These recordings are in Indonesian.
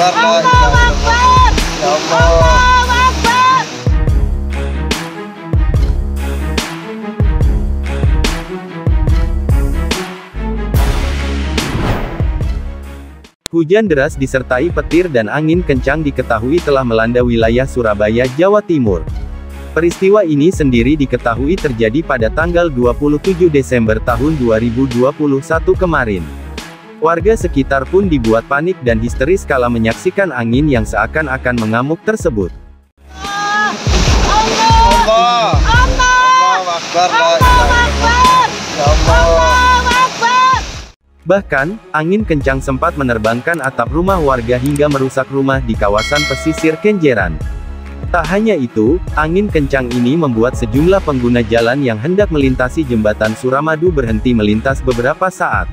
Akbar, la ilaha Allahu Akbar. Ya Allah. Allahu Akbar. Hujan deras disertai petir dan angin kencang diketahui telah melanda wilayah Surabaya, Jawa Timur. Peristiwa ini sendiri diketahui terjadi pada tanggal 27 Desember tahun 2021 kemarin. Warga sekitar pun dibuat panik dan histeris kala menyaksikan angin yang seakan-akan mengamuk tersebut. Allah. Allahu Akbar, la ilaha illallah. Ya Allah. Bahkan, angin kencang sempat menerbangkan atap rumah warga hingga merusak rumah di kawasan pesisir Kenjeran. Tak hanya itu, angin kencang ini membuat sejumlah pengguna jalan yang hendak melintasi jembatan Suramadu berhenti melintas beberapa saat.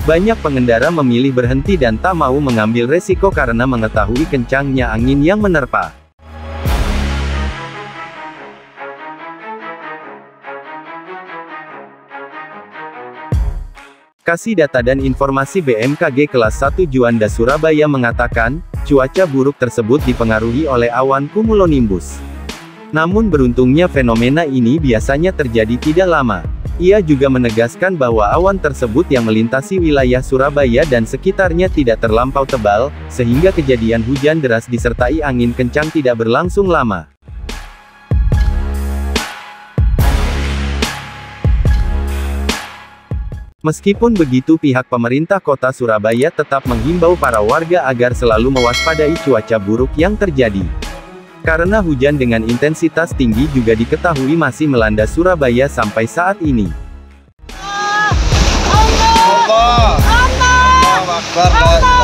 Banyak pengendara memilih berhenti dan tak mau mengambil resiko karena mengetahui kencangnya angin yang menerpa. Kasih data dan informasi BMKG kelas 1 Juanda Surabaya mengatakan, cuaca buruk tersebut dipengaruhi oleh awan cumulonimbus. Namun beruntungnya fenomena ini biasanya terjadi tidak lama. Ia juga menegaskan bahwa awan tersebut yang melintasi wilayah Surabaya dan sekitarnya tidak terlampau tebal, sehingga kejadian hujan deras disertai angin kencang tidak berlangsung lama. Meskipun begitu pihak pemerintah kota Surabaya tetap menghimbau para warga agar selalu mewaspadai cuaca buruk yang terjadi. Karena hujan dengan intensitas tinggi juga diketahui masih melanda Surabaya sampai saat ini. Allah. Allahu Akbar, la ilaha illallah.